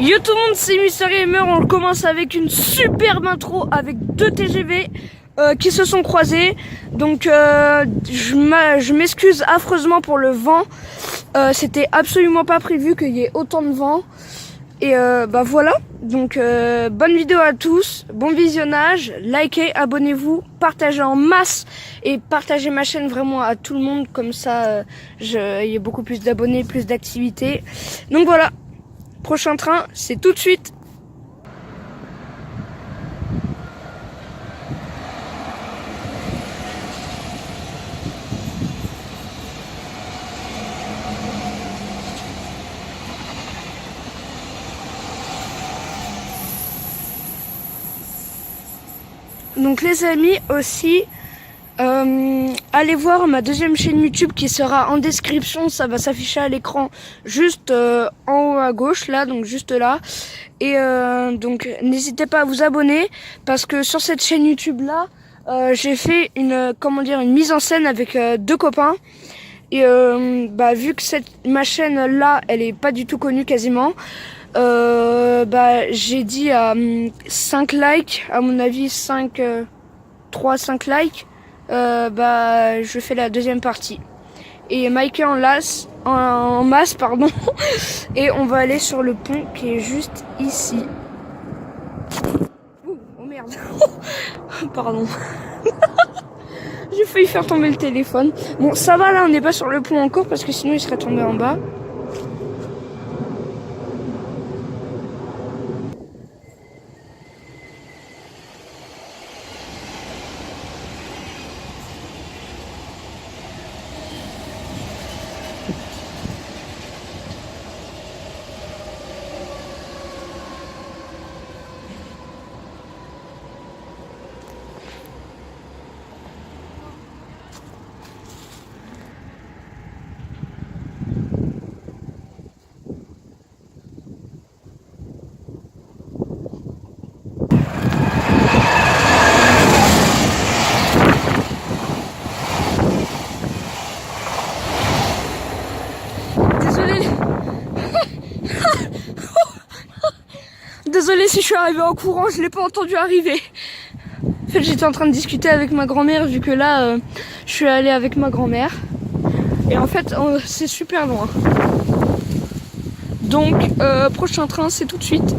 Yo tout le monde, c'est Mister Gamer. On commence avec une superbe intro avec deux TGV qui se sont croisés. Donc je m'excuse affreusement pour le vent. C'était absolument pas prévu qu'il y ait autant de vent. Et bah voilà. Donc bonne vidéo à tous, bon visionnage, likez, abonnez-vous, partagez en masse et partagez ma chaîne vraiment à tout le monde, comme ça il y a beaucoup plus d'abonnés, plus d'activités. Donc voilà, prochain train, c'est tout de suite. Donc les amis aussi, allez voir ma deuxième chaîne YouTube qui sera en description, ça va s'afficher à l'écran juste en haut à gauche là, donc juste là. Et donc n'hésitez pas à vous abonner parce que sur cette chaîne YouTube là, j'ai fait une mise en scène avec deux copains. Et vu que ma chaîne là, elle est pas du tout connue quasiment. J'ai dit à 5 likes, à mon avis 3-5 likes, je fais la deuxième partie. Et Mike en masse, pardon. Et on va aller sur le pont qui est juste ici. Oh merde. Pardon. J'ai failli faire tomber le téléphone. Bon, ça va là, on n'est pas sur le pont encore parce que sinon il serait tombé en bas. Désolée si je suis arrivée en courant, je l'ai pas entendu arriver. En fait, j'étais en train de discuter avec ma grand-mère vu que là, je suis allée avec ma grand-mère. Et en fait, c'est super loin. Donc, prochain train, c'est tout de suite.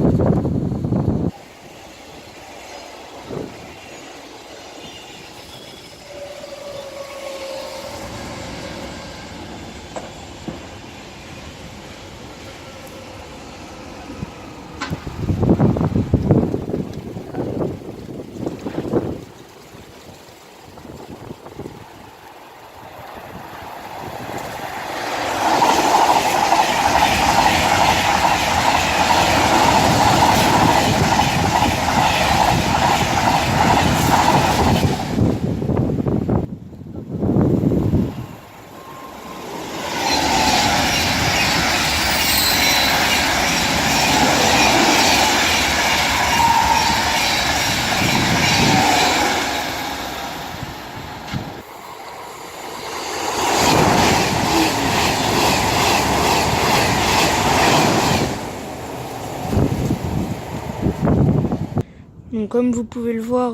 Donc comme vous pouvez le voir,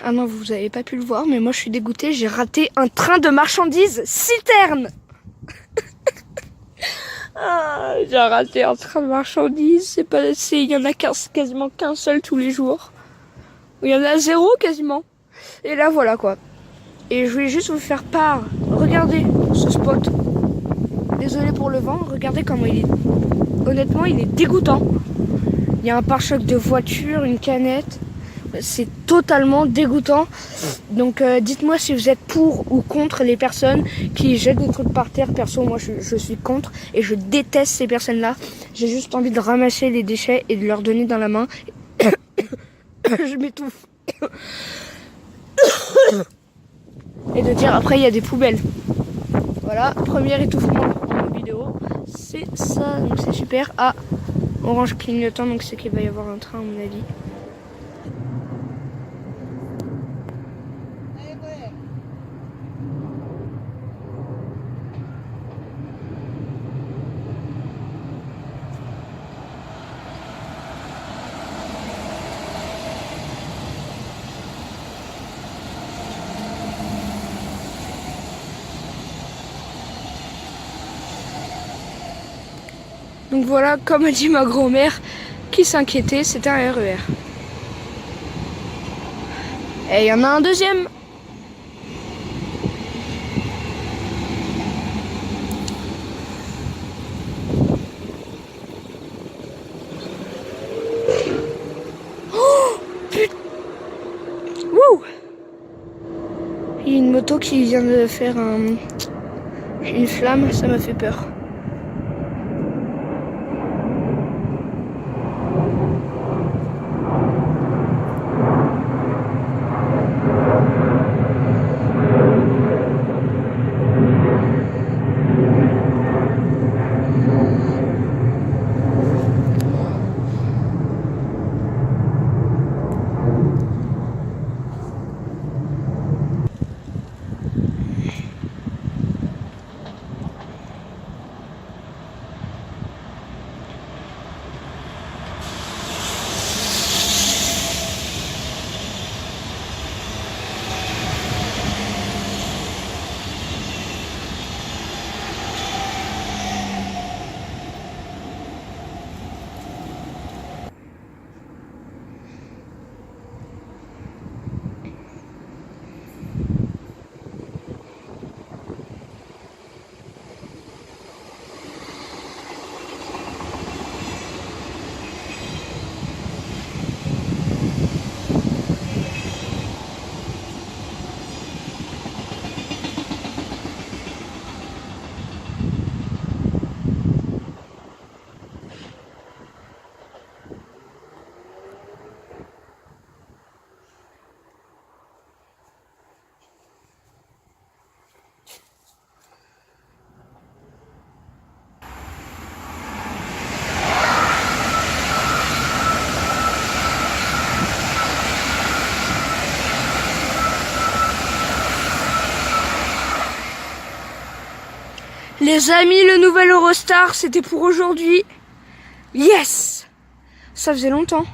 ah non vous avez pas pu le voir, mais moi je suis dégoûtée, j'ai raté un train de marchandises citerne. Ah, j'ai raté un train de marchandises, il y en a quasiment qu'un seul tous les jours. Il y en a 0 quasiment. Et là voilà quoi. Et je voulais juste vous faire part, regardez ce spot. Désolé pour le vent, regardez comment il est. Honnêtement il est dégoûtant. Il y a un pare-choc de voiture, une canette. C'est totalement dégoûtant. Donc dites-moi si vous êtes pour ou contre les personnes qui jettent des trucs par terre. Perso, moi je suis contre et je déteste ces personnes-là. J'ai juste envie de ramasser les déchets et de leur donner dans la main. Je m'étouffe. Et de dire après il y a des poubelles. Voilà, premier étouffement de la vidéo. C'est ça, donc c'est super. Ah, orange clignotant, donc c'est qu'il va y avoir un train à mon avis. Donc voilà, comme a dit ma grand-mère qui s'inquiétait, c'était un RER. Et il y en a un deuxième. Oh putain. Wouh. Il y a une moto qui vient de faire une flamme, ça m'a fait peur. Les amis, le nouvel Eurostar, c'était pour aujourd'hui. Yes! Ça faisait longtemps.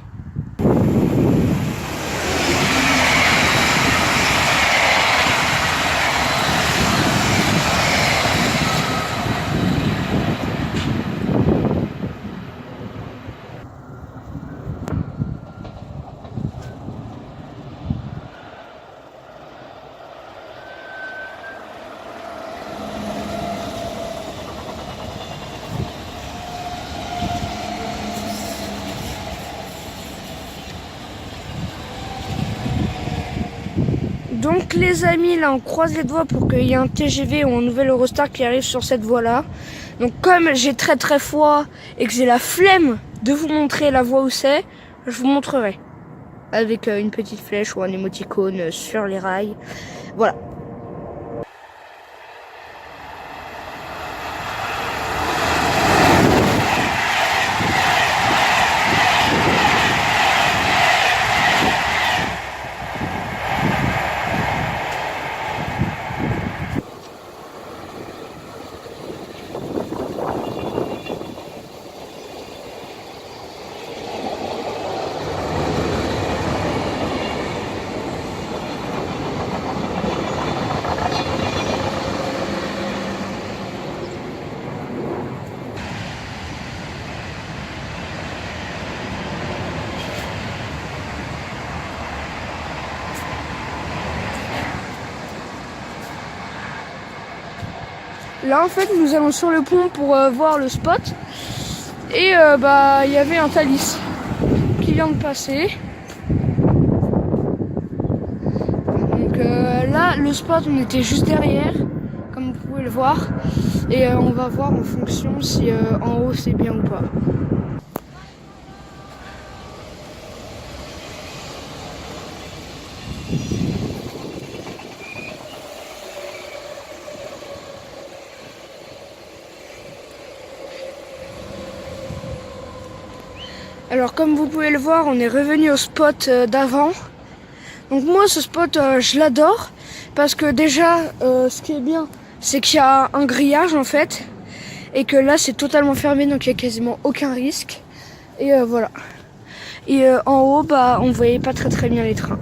Donc les amis, là on croise les doigts pour qu'il y ait un TGV ou un nouvel Eurostar qui arrive sur cette voie-là. Donc comme j'ai très froid et que j'ai la flemme de vous montrer la voie où c'est, je vous montrerai. Avec une petite flèche ou un émoticône sur les rails. Voilà. Là en fait nous allons sur le pont pour voir le spot. Et bah il y avait un Thalys qui vient de passer. Donc là le spot on était juste derrière, comme vous pouvez le voir. Et on va voir en fonction si en haut c'est bien ou pas. Alors comme vous pouvez le voir, on est revenu au spot d'avant. Donc moi ce spot je l'adore parce que déjà ce qui est bien c'est qu'il y a un grillage en fait et que là c'est totalement fermé donc il n'y a quasiment aucun risque. Et voilà. Et en haut bah on voyait pas très bien les trains.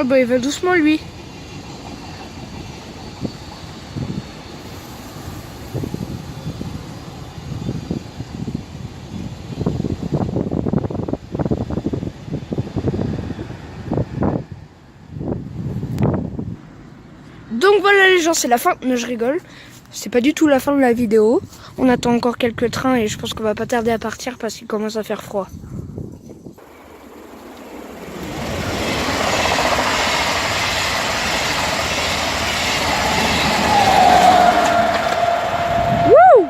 Oh bah il va doucement lui. Donc voilà les gens, c'est la fin. Non, je rigole. C'est pas du tout la fin de la vidéo. On attend encore quelques trains et je pense qu'on va pas tarder à partir parce qu'il commence à faire froid. Wouh!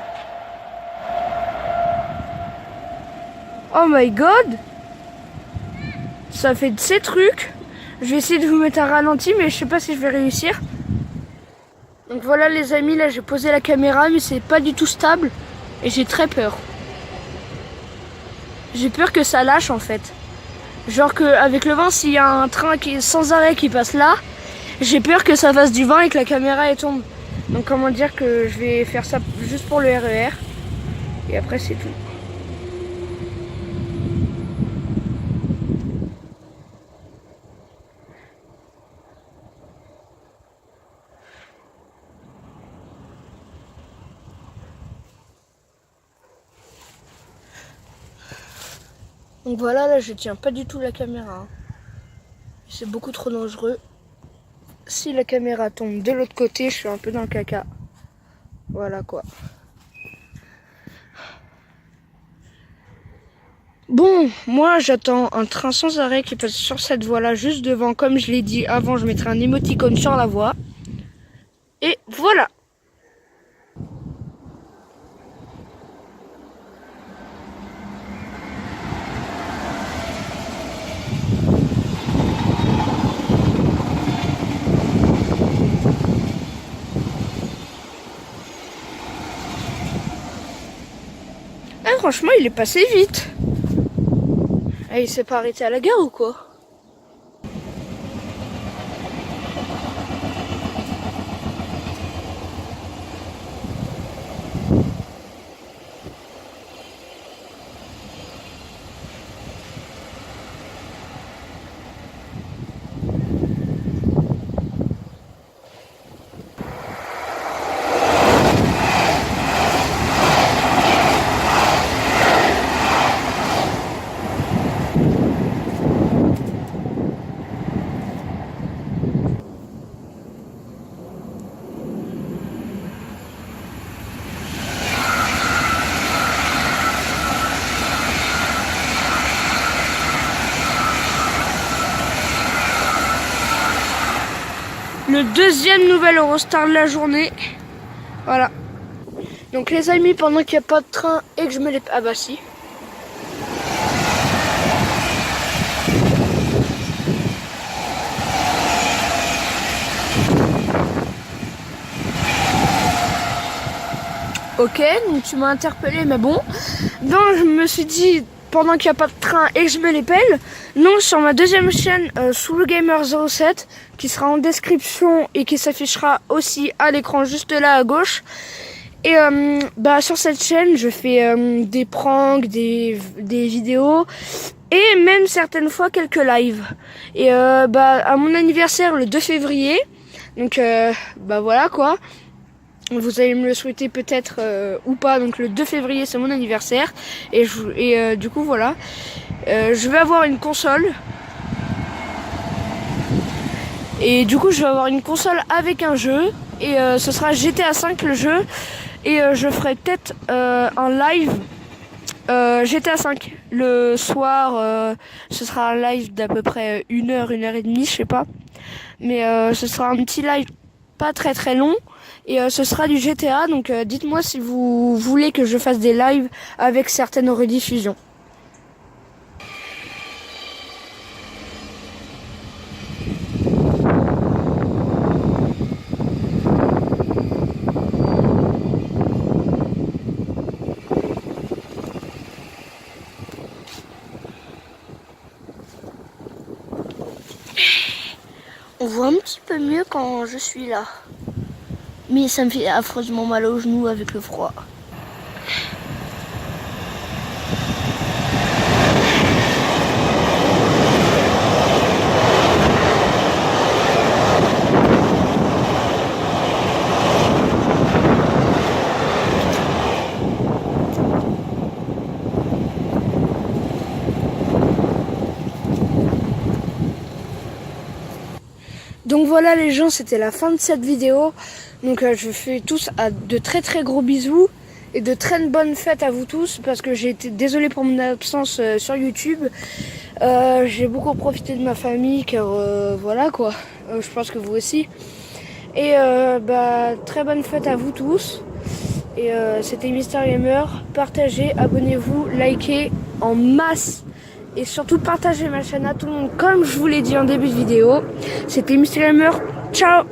Oh my god! Ça fait de ces trucs. Je vais essayer de vous mettre un ralenti mais je sais pas si je vais réussir. Donc voilà les amis, là j'ai posé la caméra mais c'est pas du tout stable et j'ai très peur. J'ai peur que ça lâche en fait. Genre qu'avec le vent, s'il y a un train qui est sans arrêt qui passe là, j'ai peur que ça fasse du vent et que la caméra elle tombe. Donc comment dire que je vais faire ça juste pour le RER. Et après c'est tout. Donc voilà, là je tiens pas du tout la caméra. C'est beaucoup trop dangereux. Si la caméra tombe de l'autre côté, je suis un peu dans le caca. Voilà quoi. Bon, moi j'attends un train sans arrêt qui passe sur cette voie-là, juste devant. Comme je l'ai dit avant, je mettrai un émoticône sur la voie. Et voilà. Ah, franchement, il est passé vite. Ah, il s'est pas arrêté à la gare ou quoi? Le deuxième nouvel Eurostar de la journée. Voilà. Donc les amis, pendant qu'il n'y a pas de train et que je me les... Ah bah si. Ok, donc tu m'as interpellé, mais bon. Donc je me suis dit, pendant qu'il n'y a pas de train et que je me les pèle, non, sur ma deuxième chaîne, SouleGamer07, qui sera en description et qui s'affichera aussi à l'écran juste là à gauche. Et bah sur cette chaîne, je fais des pranks, des vidéos et même certaines fois quelques lives. Et bah à mon anniversaire le 2 février, donc bah voilà quoi. Vous allez me le souhaiter peut-être ou pas. Donc le 2 février c'est mon anniversaire et du coup voilà, je vais avoir une console. Et du coup je vais avoir une console avec un jeu et ce sera GTA 5 le jeu. Et je ferai peut-être un live GTA 5 le soir. Ce sera un live d'à peu près 1 heure, 1 heure et demie, je sais pas. Mais ce sera un petit live pas très très long. Et ce sera du GTA. Donc dites-moi si vous voulez que je fasse des lives avec certaines rediffusions. On voit un petit peu mieux quand je suis là. Mais ça me fait affreusement mal aux genoux avec le froid. voilà les gens, c'était la fin de cette vidéo. Donc je fais tous de très très gros bisous. Et de très bonnes fêtes à vous tous, parce que j'ai été désolée pour mon absence sur YouTube. J'ai beaucoup profité de ma famille, car voilà quoi, je pense que vous aussi. Et très bonne fête à vous tous. Et c'était Mister Gamer. Partagez, abonnez-vous, likez en masse. Et surtout partagez ma chaîne à tout le monde, comme je vous l'ai dit en début de vidéo. C'était Mister Gamer, ciao.